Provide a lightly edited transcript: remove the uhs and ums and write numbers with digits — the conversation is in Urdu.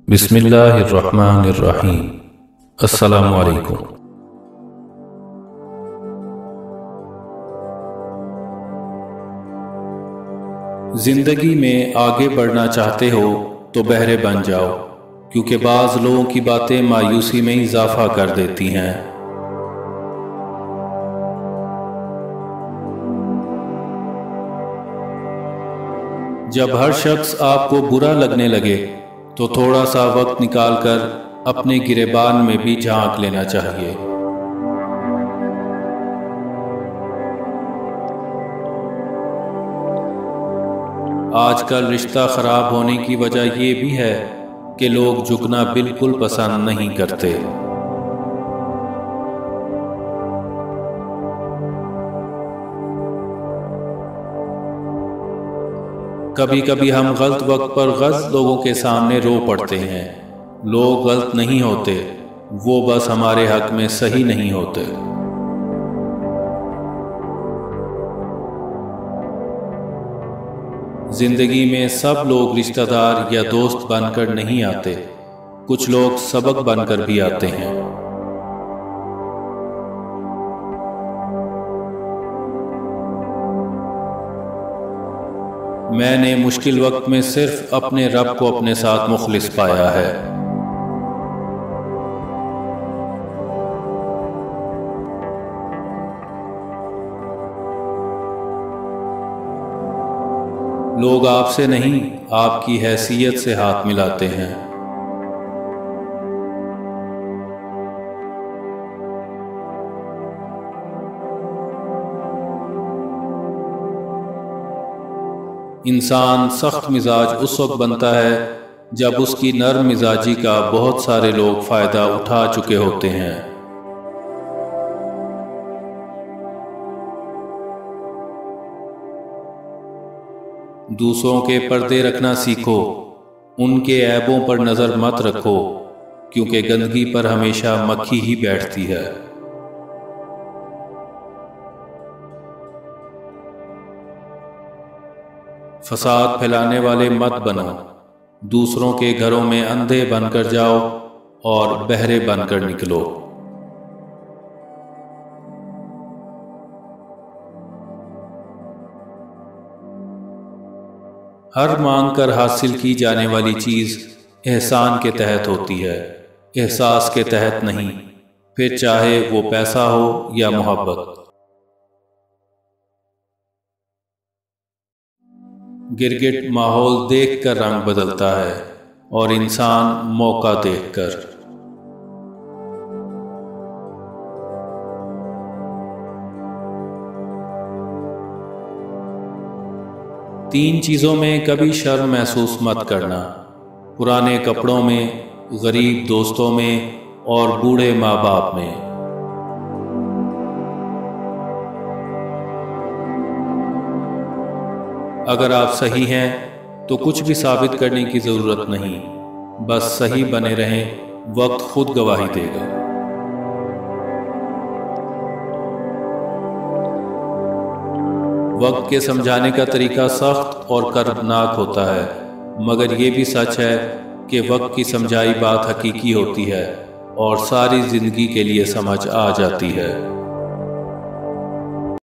بسم اللہ الرحمن الرحیم۔ السلام علیکم۔ زندگی میں آگے بڑھنا چاہتے ہو تو بہرے بن جاؤ، کیونکہ بعض لوگوں کی باتیں مایوسی میں اضافہ کر دیتی ہیں۔ جب ہر شخص آپ کو برا لگنے لگے تو تھوڑا سا وقت نکال کر اپنے گریبان میں بھی جھانک لینا چاہیے۔ آج کل رشتہ خراب ہونے کی وجہ یہ بھی ہے کہ لوگ جھکنا بالکل پسند نہیں کرتے۔ کبھی کبھی ہم غلط وقت پر غلط لوگوں کے سامنے رو پڑتے ہیں۔ لوگ غلط نہیں ہوتے، وہ بس ہمارے حق میں صحیح نہیں ہوتے۔ زندگی میں سب لوگ رشتہ دار یا دوست بن کر نہیں آتے، کچھ لوگ سبق بن کر بھی آتے ہیں۔ میں نے مشکل وقت میں صرف اپنے رب کو اپنے ساتھ مخلص پایا ہے۔ لوگ آپ سے نہیں، آپ کی حیثیت سے ہاتھ ملاتے ہیں۔ انسان سخت مزاج اس وقت بنتا ہے جب اس کی نرم مزاجی کا بہت سارے لوگ فائدہ اٹھا چکے ہوتے ہیں۔ دوسروں کے پردے رکھنا سیکھو، ان کے عیبوں پر نظر مت رکھو، کیونکہ گندگی پر ہمیشہ مکھی ہی بیٹھتی ہے۔ فساد پھیلانے والے مت بنو، دوسروں کے گھروں میں اندھے بن کر جاؤ اور بہرے بن کر نکلو۔ ہر مانگ کر حاصل کی جانے والی چیز احسان کے تحت ہوتی ہے، احساس کے تحت نہیں، پھر چاہے وہ پیسہ ہو یا محبت۔ گرگٹ ماحول دیکھ کر رنگ بدلتا ہے اور انسان موقع دیکھ کر۔ تین چیزوں میں کبھی شرم محسوس مت کرنا: پرانے کپڑوں میں، غریب دوستوں میں اور بوڑھے ماں باپ میں۔ اگر آپ صحیح ہیں تو کچھ بھی ثابت کرنے کی ضرورت نہیں، بس صحیح بنے رہیں، وقت خود گواہی دے گا۔ وقت کے سمجھانے کا طریقہ سخت اور کردناک ہوتا ہے، مگر یہ بھی سچ ہے کہ وقت کی سمجھائی بات حقیقی ہوتی ہے اور ساری زندگی کے لیے سمجھ آ جاتی ہے۔